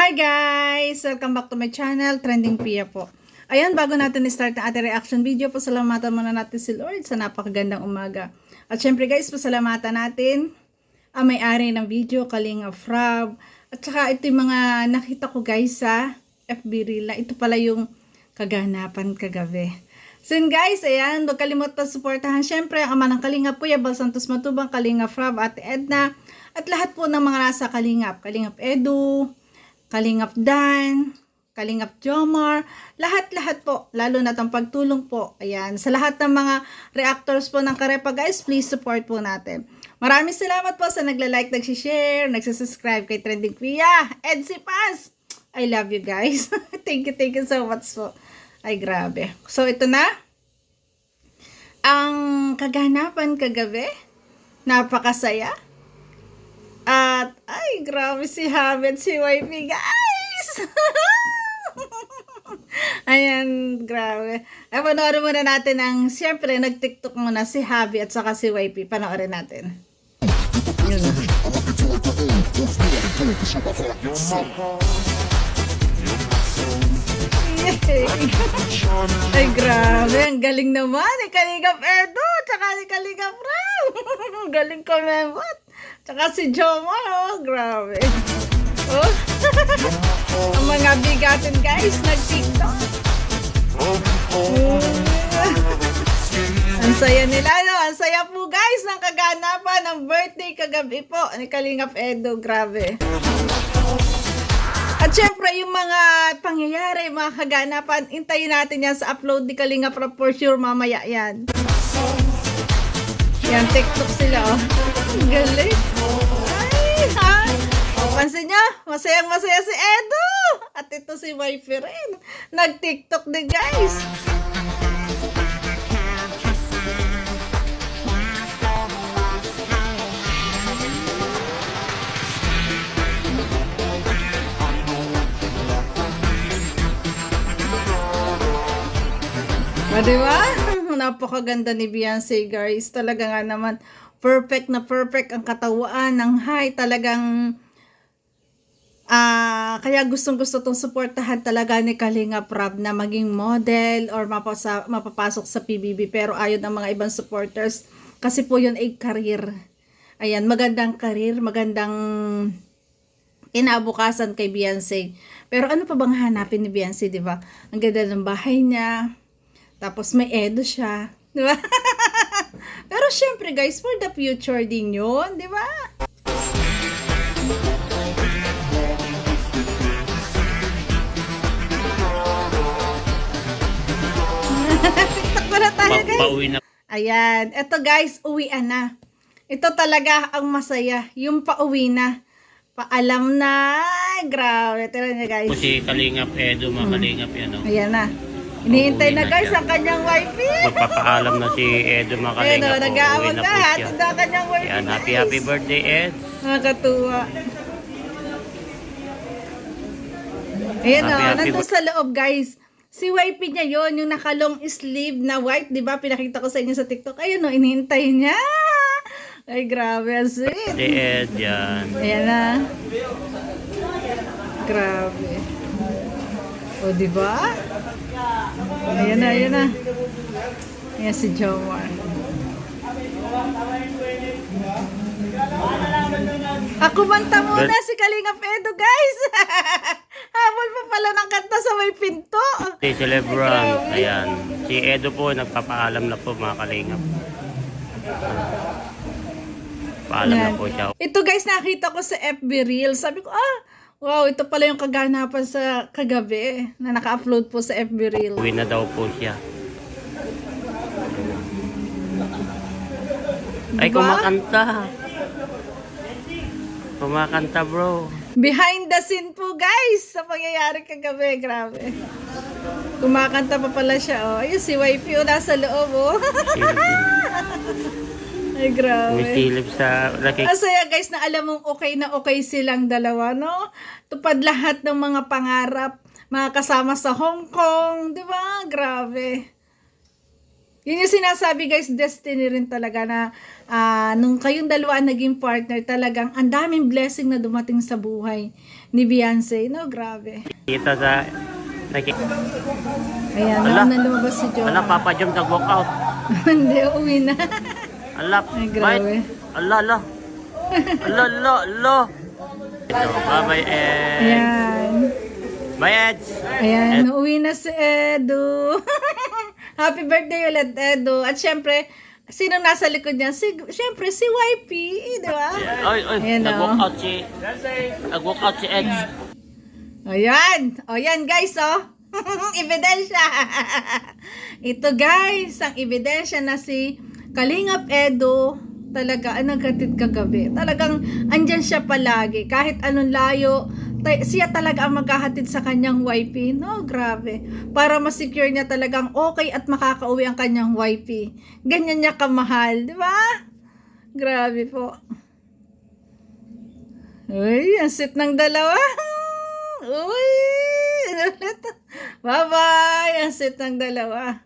Hi guys! Welcome back to my channel, Trending Pia po. Ayan, bago natin i-start ang ating reaction video, pasalamatan muna natin si Lord sa napakagandang umaga. At syempre guys, pasalamatan natin ang may-ari ng video, Kalinga Frab. At saka ito yung mga nakita ko guys sa FB Reel na ito pala yung kaganapan kagabi. So yun guys, ayan, huwag kalimutan suportahan syempre ang ama ng Kalinga Puya, Bal Santos Matubang, Kalinga Frab, Ate Edna, at lahat po ng mga nasa Kalingap, Kalingap Edu, Kalingap Dan, Kalingap Jomar, lahat-lahat po, lalo na itong pagtulong po. Ayan, sa lahat ng mga reactors po ng Karepa guys, please support po natin. Maraming salamat po sa nagla-like, nagsishare, nagsasubscribe kay Trending Pia, Edsy Paz. I love you guys. Thank you so much po. Ay, grabe. So, ito na. Ang kaganapan kagabi, napakasaya. At, ay, grabe si Habet, si Wifey, guys! Ayan, grabe. Ay, panoorin muna natin ang, siyempre, nag-tiktok muna si Habi at saka si Wifey. Panoorin natin. Yun. Ay, grabe. Ang galing naman. Ni Kalingap Edo, tsaka ni Kalingap Ram. Galing kumemot. Tsaka si Jomar, oh, grabe. Oh. Ang mga bigatin guys, nag-tiktok. Ang saya nila, no? Ang saya po guys ng kaganapan ng birthday kagabi po ni Kalingap Edo, grabe. At syempre, yung mga pangyayari, mga kaganapan, intayin natin yan sa upload ni Kalingap Rap for sure mamaya yan. Yan, TikTok sila, oh. Ang galing. Ay, ha? O, pansin nyo, masayang-masaya si Edo. At ito si Wifey rin. Nag-TikTok din, guys. O, diba? Napakaganda ni Beyonce, guys. Talaga nga naman, perfect na perfect ang katawan ng high. Talagang, kaya gustong-gusto itong suportahan talaga ni Kalinga Prab na maging model or mapapasok sa PBB. Pero ayon ang mga ibang supporters, kasi po yun ay career. Ayan, magandang career, magandang inabukasan kay Beyonce. Pero ano pa bang hanapin ni Beyonce, di ba? Ang ganda ng bahay niya. Tapos may Edo siya. Di ba? Pero syempre guys, for the future din yun. Di ba? TikTok ko na tayo guys. Ayan. Ito guys, uwian na. Ito talaga ang masaya. Yung pauwi na. Paalam na. Grabe. Tira niya guys. Si Kalingap Edo, mga Kalingap yan. Oh. Ayan na. Iniintay na guys ang kanyang wifey. Magpapaalam na si Edo, mga Kalingap. Edo, nag-aawag na. Hatid na kanyang wifey. Yan, happy birthday, Ed. Nakakatuwa. Ayan o, nandun sa loob guys. Si wifey niya yon, yung naka-long sleeve na white, di ba? Pinakita ko sa inyo sa TikTok. Ayun o, inihintay niya. Ay, grabe. Ang sweet. Si Ed, yan. Ayan na. Grabe. O, di ba? Ayan na, ayan na. Ayan si Jomar. Ako manta muna si Kalingap Edo, guys. Habol pa pala ng kanta sa may pinto. Si Celebrant, ayan. Si Edo po, nagpapaalam na po, mga Kalingap. Paalam na po siya. Ito guys, nakita ko sa FB Reel. Sabi ko, wow, ito pala yung kaganapan sa kagabi na naka-upload po sa FB Reel. Uwi na daw po siya. Ay, Diba? kumakanta. Kumakanta, bro. Behind the scene po guys sa pangyayari kagabi. Grabe. Kumakanta pa pala siya. Oh. Ayun si Wifey nasa loob. Oh. Ay, grabe. Umisilip sa... Ang saya guys na alam mong okay na okay silang dalawa, no? Tupad lahat ng mga pangarap, mga kasama sa Hong Kong, di ba? Grabe. Yun yung sinasabi guys, destiny rin talaga na nung kayong dalawa naging partner, talagang ang daming blessing na dumating sa buhay ni Beyonce, no? Grabe. Kita sa... Ayan, Ala. na lumabas si Johan. Ala, Papa Jom nag-walk out. Hindi, uwi na. Ala, Ay, grabe. Ala, ala. Ala, ala, ala. Ito, bye-bye, Ed. Ayan. Bye, Ed. Ayan, uwi na si Edu. Happy birthday ulit, Edu. At syempre, sino nasa likod niya? Syempre, si YP, di ba? Oy, oy, Ayan, nag-walk oh. out si... Nag-walk out si Ed. Ayan. O yan guys, oh. Ebidensya. Ito guys, ang ebidensya na si Kalingap Edu talaga ang naghatid kagabi. Talagang andyan siya palagi. Kahit anong layo, siya talaga ang maghahatid sa kanyang YP. No, grabe. Para ma-secure niya talagang okay at makakauwi ang kanyang YP. Ganyan niya kamahal. Di ba? Grabe po. Uy, ang sweet ng dalawa. Uy, bye-bye. Ang sweet ng dalawa.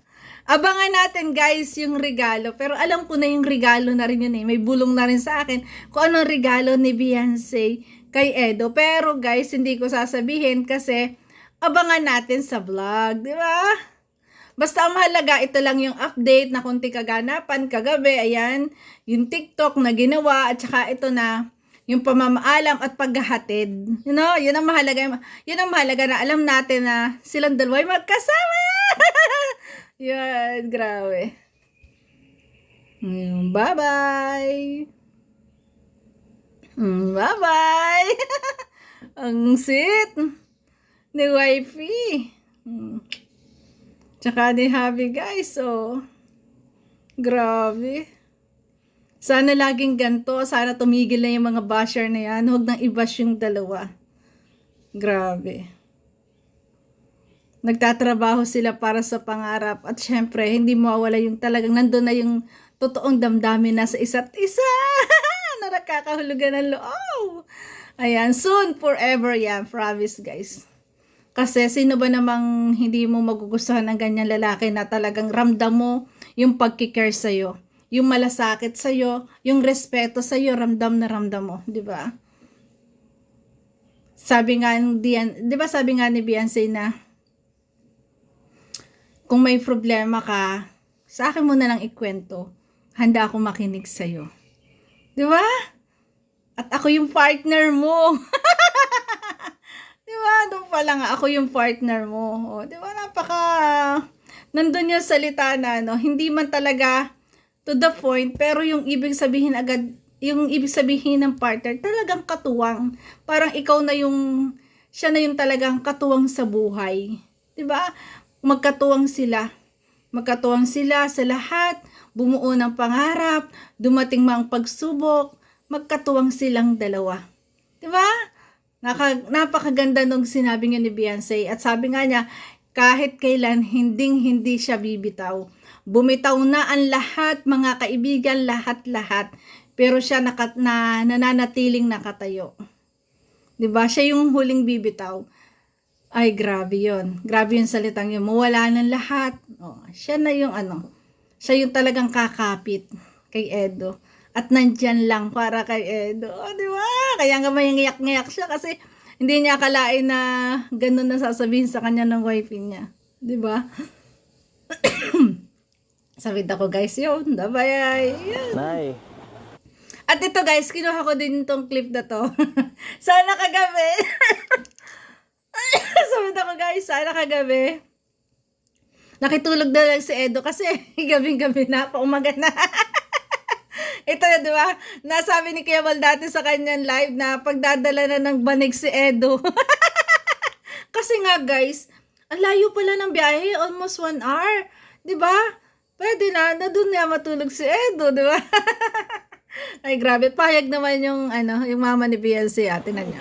Abangan natin guys yung regalo. Pero alam ko na yung regalo na rin yun eh. May bulong na rin sa akin kung anong regalo ni Beyonce kay Edo. Pero guys, hindi ko sasabihin kasi abangan natin sa vlog. Di ba? Basta ang mahalaga, ito lang yung update na kunti kaganapan kagabi. Ayan, yung TikTok na ginawa at saka ito na yung pamamaalam at paghahatid. You know, yun ang mahalaga. Yun ang mahalaga na alam natin na silang dalawa ay magkasama. Yan, grabe. Bye-bye. Bye-bye. Ang sweet ni wifey. Tsaka ni Happy guys, oh. Grabe. Sana laging ganito. Sana tumigil na yung mga basher na yan. Huwag nang i-bash yung dalawa. Grabe. Nagtatrabaho sila para sa pangarap. At syempre, hindi mawawala yung talagang nandun na yung totoong damdamin na sa isa't isa. Na nakakahulugan ng loob. Ayan, soon, forever yan. Promise, guys. Kasi sino ba namang hindi mo magugustuhan ng ganyan lalaki na talagang ramdam mo yung pagkikare sa'yo. Yung malasakit sa'yo, yung respeto sa'yo, ramdam na ramdam mo. Diba? Sabi nga ni Beyonce na, kung may problema ka, sa akin mo na lang ikwento. Handa akong makinig sa'yo. Di ba? At ako yung partner mo. Di ba? Doon pa lang ako yung partner mo. O, di ba? Nandun yung salita na, no? Hindi man talaga to the point, pero yung ibig sabihin agad, yung ibig sabihin ng partner, talagang katuwang. Parang ikaw na siya na yung talagang katuwang sa buhay. Di ba? Magkatuwang sila sa lahat, bumuo ng pangarap, dumating mang pagsubok, magkatuwang silang dalawa. Diba? Napakaganda nung sinabi niya ni Beyonce at sabi nga niya, kahit kailan hindi siya bibitaw. Bumitaw na ang lahat, mga kaibigan, lahat-lahat, pero siya nananatiling nakatayo. Diba? Siya yung huling bibitaw. Ay, grabe yun. Grabe yung salitang yun. Mawala ng lahat. Oh, siya na yung siya yung talagang kakapit kay Edo. At nandyan lang para kay Edo. Oh, di ba? Kaya nga may ngayak-ngayak siya kasi hindi niya akalain na ganun na sasabihin sa kanya ng wife niya. Di ba? Sabit ako guys yun. Dabayay. Nay. At ito guys, kinuha ko din itong clip na to. Sana kagabi. Sabi ako guys, sana kagabi nakitulog na lang si Edo kasi gabing-gabi na, paumaga na. Ito na, di ba? Nasabi ni Kemal dati sa kanyang live na pagdadala na ng banig si Edo. Kasi nga guys, ang layo pala ng biyahe, almost 1 hour. Di ba? Pwede na doon na matulog si Edo, di ba? Ay grabe, payag naman yung mama ni Beyonce, ate na niya.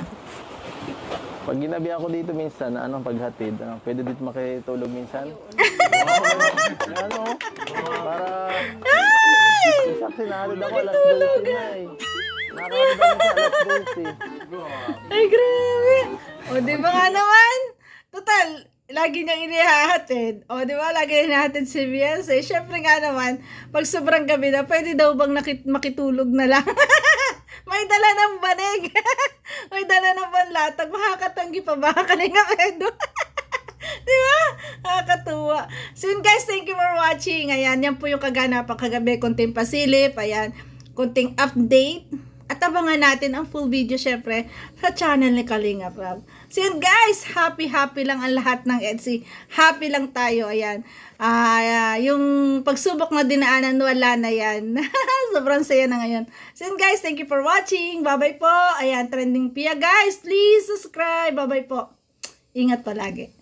Pag ginabi ako dito minsan, paghatid, pwede dito makitulog minsan? Para... Kasi nahatid ako alas 12 na eh. Nakahatid ako sa alas 12. Ay, grabe. O, di ba nga naman? Total, lagi niyang inihahatid. O, di ba? Lagi niyang inihahatid si Beyonce. Siyempre nga naman, pag sobrang gabi na, pwede daw bang makitulog na lang? May dala ng banig. May dala ng panlatag. Makakatanggi pa ba? Kalinga Edo. Di ba? Nakakatuwa. So yun guys, thank you for watching. Ayan, yan po yung kaganapan kagabi. Konting pasilip. Ayan, konting update. At abangan natin ang full video syempre sa channel ni Kalinga Prab. So yun guys, happy lang ang lahat ng Etsy. Happy lang tayo. Ayan. Yung pagsubok na dinaanan, wala na yan. Sobrang saya na ngayon. So yun guys, thank you for watching. Bye-bye po. Ayan, Trending Pia guys. Please subscribe. Bye-bye po. Ingat palagi.